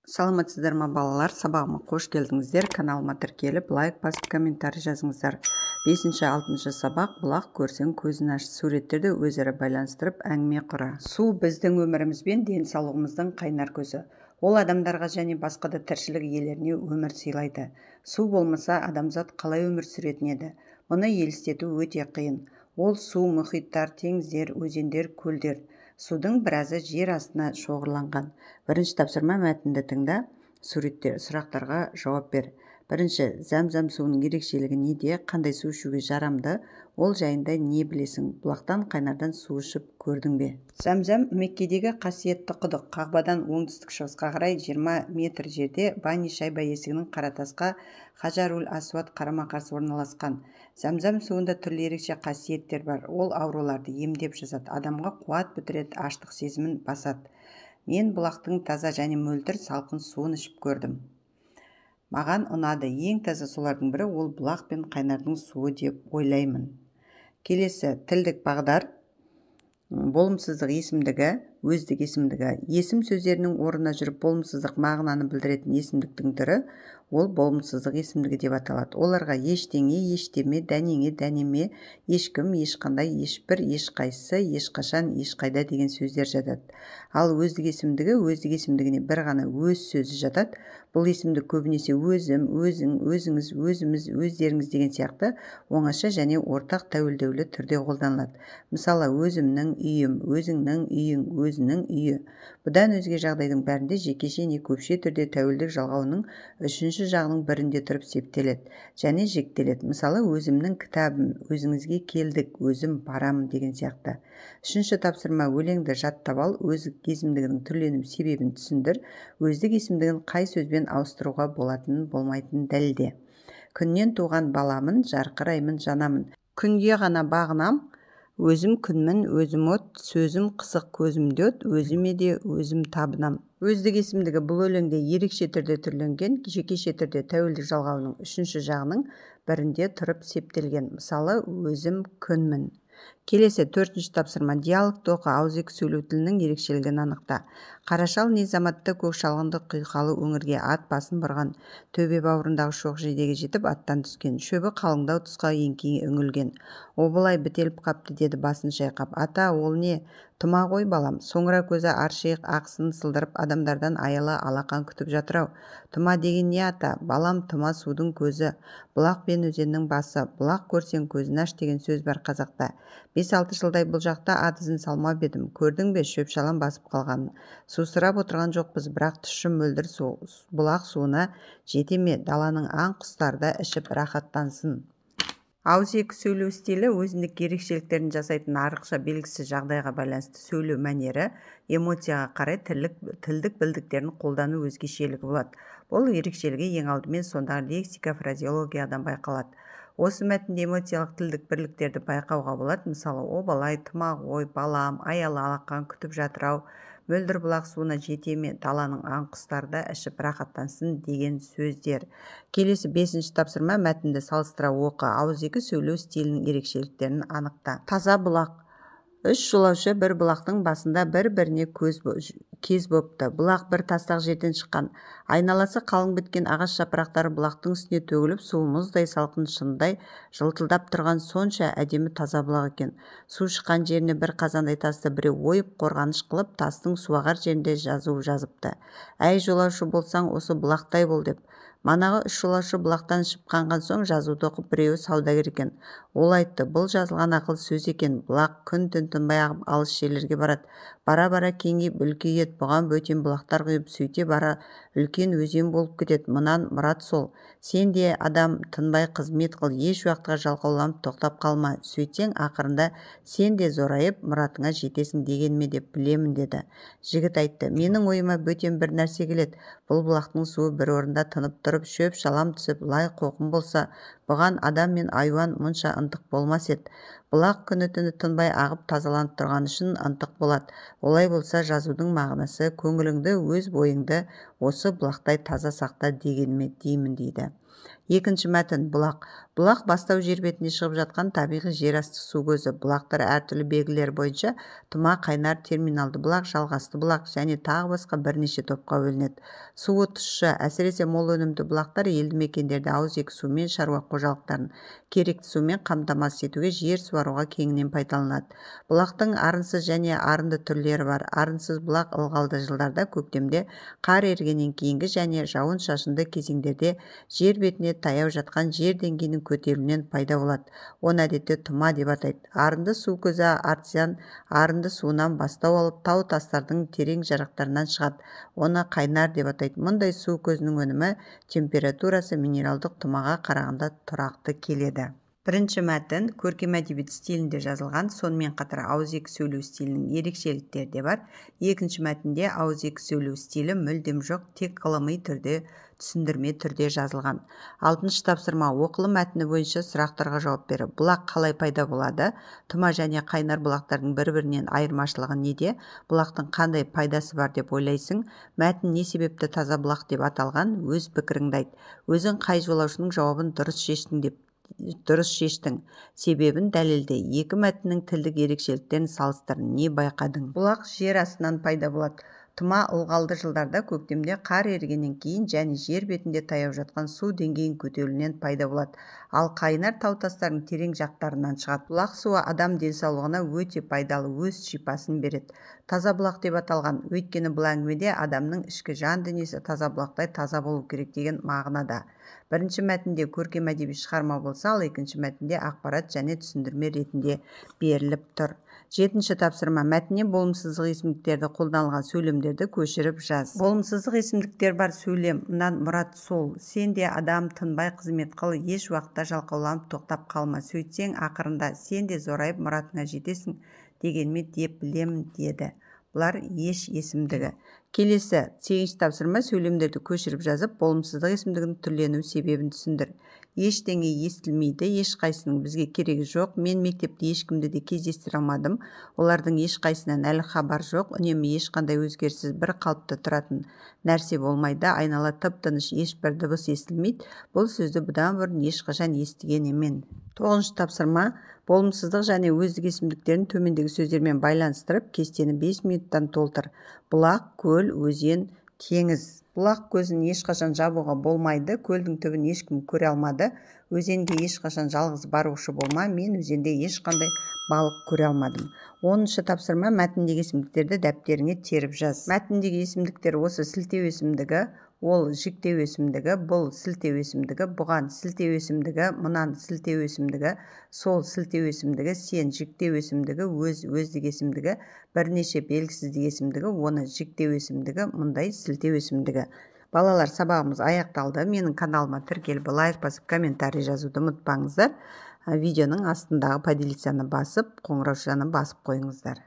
Саламатсыздар ма балалар, сабағыма қош келдіңіздер. Каналыма тіркеліп, лайк басып, комментарий жазыңыздар. 5-6 сабақ бұлақ көрсең көзін аш. Суреттерді өзара байланыстырып әңгіме құра. Су біздің өміріміз бен денсаулығымыздың қайнар көзі. Ол адамдарға және басқа да тіршілік иелеріне өмір сыйлайды. Су болмаса адамзат қалай өмір сүретін еді? Мұны елестету өте қиын. Ол су, мұхиттар, теңіздер, өзендер, көлдер. Судың біразы жер астына шоғырланған. Бірінші тапсырма мәтінді тыңда, сұрақтарға жауап бер. Бірінші, зәм-зәм суының ерекшелігі неде, қандай су ішуге жарамды, ол жайында не білесің? Бұлақтан, қайнардан су ішіп көрдің бе? Зәм-зәм Меккедегі қасиетті құдық. Қағбадан оңтүстік-шығысқа қарай 20 метр жерде Бани Шайба есігінің Қаратасқа Хажарул Асуад қарама-қарсы орналасқан. Зәм-зәм суында түрлі ерекше қасиеттер бар. Ол ауруларды емдеп жазады, адамға қуат бітіреді, аштық сезімін басады. Мен бұлақтың таза және мөлдір салқын суын ішіп көрдім. Маған ұнады. Ең таза сулардың бірі ол бұлақ пен қайнардың суы деп ойлаймын. Келесі, тілдік бағдар. Болымсыздық есімдігі, өздік есімдігі. Есім сөздерінің орнына жүріп болымсыздық мағынаны білдіретін есімдіктің түрі ол болымсыздық есімдігі деп аталады. Оларға ештеңе, ештеме, дәнеңе, дәнеме, ешкім, ешқандай, ешбір, ешқайсысы, ешқашан, ешқайда деген сөздер жатады. Ал өздік есімдігіне бір ғана өз сөзі жатады. Бұл есімдік көбінесе өзім, өзің, өзіңіз, өзіміз, өздеріңіз деген сияқты оңаша және ортақ тәуелдеулі түрде қолданылады. Мысалы, өзімнің үйім, өзіңнің үйің, өзінің үйі. Бұдан өзге жағдайдың бәрінде жекеше не көпше түрде тәуелдік жалғауының үшінші жағының бірінде тұрып септеледі және жіктеледі. Мысалы, өзімнің кітабым, өзіңізге келдік, өзім барамын деген сияқты. Үшінші тапсырма, өлеңді жаттап ал, өздік есімдігінің түрлену себебін түсіндір, өздік есімдігін қай сөзбен ауыстыруға болатынын болмайтынын дәлелде. Күннен туған баламын, жарқыраймын, жанамын. Күнге ғана бағынам, өзім күнмін, өзім от, сөзім қысық, көзім дөт, өзіме де өзім табынам. Өздік есімдігі бұл өлеңде ерекше түрде түрленген, жекеше түрде тәуелдік жалғауының үшінші жағының бірінде тұрып септелген. Мысалы, өзім күнмін. Келесі, төртінші тапсырма. Диалогты оқы, ауызекі сөйлеу тілінің ерекшелігін анықта. Қарашал не заматта көк шалғынды құйқалы өңірге ат басын бұрған, төбе бауырындағы шоқ жидеге жетіп аттан түскен. Шөбі қалыңдау тұсқа еңкейе үңілген. Обылай бітеліп қапты деді басын шайқап. Ата, ол не? Тұма ғой балам. Соңыра көзі аршиық ақсын сылдырып адамдардан аяла алақан күтіп жатыр-ау. Тұма деген не ата? Балам, тұма судың көзі, бұлақ пен өзеннің басы. Бұлақ көрсең көзін аш деген сөз бар қазақта. 5-6 жылдай бұл жақта ат ізін салмап едім. Көрдің бе шөп-шалам басып қалғанын? Сусырап отырған жоқпыз, бірақ тұщы мөлдір бұлақ суына жете ме? Даланың аң құстары да ішіп рахаттансын. Ауызекі сөйлеу стилі өзіндік ерекшеліктерін жасайтын арықша белгісіз жағдайға байланысты сөйлеу мәнері, эмоцияға қарай тілдік білдіктерін қолдану өзгешелігі болады. Бұл ерекшелігі ең алдымен сондағы лексика, фразеологиядан байқалады. Осы мәтінде эмоциялық тілдік бірліктерді байқауға болады. Мысалы, обалай, тұма ғой, балам, аяла алақан күтіп жатыр-ау, мөлдір бұлақ суына жете ме, даланың аң құстары да ішіп рахаттансын деген сөздер. Келесі 5-ші тапсырма, мәтінді салыстыра оқы, ауызекі сөйлеу стилінің ерекшеліктерін анықта. Таза бұлақ. 3 жолаушы бір бұлақтың басында бір-біріне кез бопты. Бұлақ бір тастақ жерден шыққан. Айналасы қалың біткен ағаш жапырақтары бұлақтың үстіне төгіліп, суы мұздай салқын шыныдай жылтылдап тұрған сонша әдемі таза бұлақ екен. Су шыққан жеріне бір қазандай тасты біреу ойып қорғаныш қылып, тастың суағар жерінде жазу жазыпты. Әй жолаушы болсаң, осы бұлақтай бол деп. Манағы 3 жолаушы бұлақтан ішіп қанған соң жазуды оқып біреуі саудагер екен. Ол айтты, бұл жазылған ақыл сөз екен. Бұлақ күн-түн тынбай ағып алыс жерлерге барады. Бара-бара кеңейіп үлкейеді, бұған бөтен бұлақтар құйып, сөйте бара үлкен өзен болып кетеді. Мұнан мұрат сол. Сен де адам тынбай қызмет қыл, еш уақытқа жалқауланып тоқтап қалма. Сөйтсең ақырында сен де зорайып мұратыңа жетесің деген ме деп білемін деді. Жігіт айтты, менің ойыма бөтен бір нәрсе келеді. Бұл бұлақтың суы бір орында тынып тұрып, шөп шалам түсіп, лай қоқым болса, бұған адам мен айуан мұнша ынтық болмас еді. Бұлақ күні-түні тынбай ағып тазаланып тұрған үшін ынтық болады. Олай болса жазудың мағынасы көңіліңді, өз бойыңды осы бұлақтай таза сақта дегеніме деймін дейді. Екінші мәтін бұлақ. Бұлақ бастау жер бетіне шығып жатқан табиғи жер асты су көзі. Бұлақтар әртүрлі белгілері бойынша тұма, қайнар, терминалды бұлақ, жалғасты бұлақ және тағы басқа бірнеше топқа бөлінеді. Суы тұщы, әсіресе мол өнімді бұлақтар елді мекендерде ауызекі сумен шаруа қожалықтарын керекті сумен қамтамасыз етуге, жер суаруға кеңінен пайдаланады. Бұлақтың арынсыз және арынды түрлері бар. Арынсыз бұлақ ылғалды жылдарда көктемде қар ергеннен кейінгі және жауын-шашынды кезеңдерде жер бетіне таяу жатқан жер деңгейінің көтерілуінен пайда болады. Оны әдетте тұма деп атайды. Арынды су көзі артезиан арынды суынан бастау алып тау тастардың терең жарықтарынан шығады. Оны қайнар деп атайды. Мұндай су көзінің өнімі температурасы минералдық тұмаға қарағанда тұрақты келеді. Бірінші мәтін көркем әдебиет стилінде жазылған, сонымен қатар ауызекі сөйлеу стилінің ерекшеліктері де бар. Екінші мәтінде ауызекі сөйлеу стилі мүлдем жоқ, тек ғылыми түрде, түсіндірме түрде жазылған. Алтыншы тапсырма оқылым мәтіні бойынша сұрақтарға жауап беру. Бұлақ қалай пайда болады? Тұма және қайнар бұлақтардың бір-бірінен айырмашылығы неде? Бұлақтың қандай пайдасы бар деп ойлайсың? Мәтін не себепті таза бұлақ деп аталған? Өз пікіріңді айт. Өзің қай жолаушының жауабын дұрыс шештің, себебін дәлелде. Екі мәтіннің тілдік ерекшеліктерін салыстыр, не байқадың? Бұлақ жер астынан пайда болады. Тұма ылғалды жылдарда көктемде қар ергеннен кейін және жер бетінде таяу жатқан су деңгейін көтерілуінен пайда болады. Ал қайнар тау тастардың терең жақтарынан шығады. Бұлақ суы адам денсаулығына өте пайдалы, өз шипасын береді. Таза бұлақ деп аталған, өйткені бұл әңгімеде адамның ішкі жан дүниесі таза бұлақтай таза болу керек деген мағынада. Бірінші мәтінде көркем әдеби шығарма болса, ал екінші мәтінде ақпарат және түсіндірме ретінде беріліп тұр. Жетінші тапсырма мәтіннен болымсыздық есімдіктерді қолданылған сөйлемдерді көшіріп жаз. Болымсыздық есімдіктер бар сөйлем. Мұнан мұрат сол. Сен де адам тынбай қызмет қыл, еш уақытта жалқауланып тоқтап қалма. Сөйтсең ақырында сен де зорайып мұратыңа жетесің дегенме деп білемін деді. Бұлар еш есімдігі. Келесі 8-ші тапсырма сөйлемдерді көшіріп жазып, болымсыздық есімдігінің түрлену себебін түсіндір. Ештеңе естілмейді, ешқайсының бізге керегі жоқ. Мен мектепте ешкімді де кездестіре алмадым. Олардың ешқайсынан әлі хабар жоқ. Үнемі ешқандай өзгеріссіз бір қалыпта тұратын нәрсе болмайды. Айнала тып-тыныш, ешбір дыбыс естілмейді. Бұл сөзді бұдан бұрын ешқашан естіген емен. 9-ші тапсырма болымсыздық және өздік есімдіктерін төмендегі сөздермен байланыстырып, кестені 5 минуттан толтыр. Бұлақ, көл, өзен, теңіз. Бұлақ көзін ешқашан жабуға болмайды, көлдің түбін ешкім көре алмады, өзенге ешқашан жалғыз барушы болма, мен өзенде ешқандай балық көре алмадым. 10-шы тапсырма мәтіндегі есімдіктерді дәптеріңе теріп жаз. Мәтіндегі есімдіктер осы сілтеу есімдігі, ол жіктеу есімдігі, бұл сілтеу есімдігі, бұған сілтеу есімдігі, мұнан сілтеу есімдігі, сол сілтеу есімдігі, сен жіктеу есімдігі, өздік есімдігі, бірнеше белгісіздік есімдігі, оны жіктеу есімдігі, мұндай сілтеу есімдігі. Балалар, сабағымыз аяқталды. Менің каналыма тіркеліп, лайк басып, комментарий жазуды ұмытпаңыздар. Видеоның астындағы поделиться басып, қоңыраушаны басып қойыңыздар.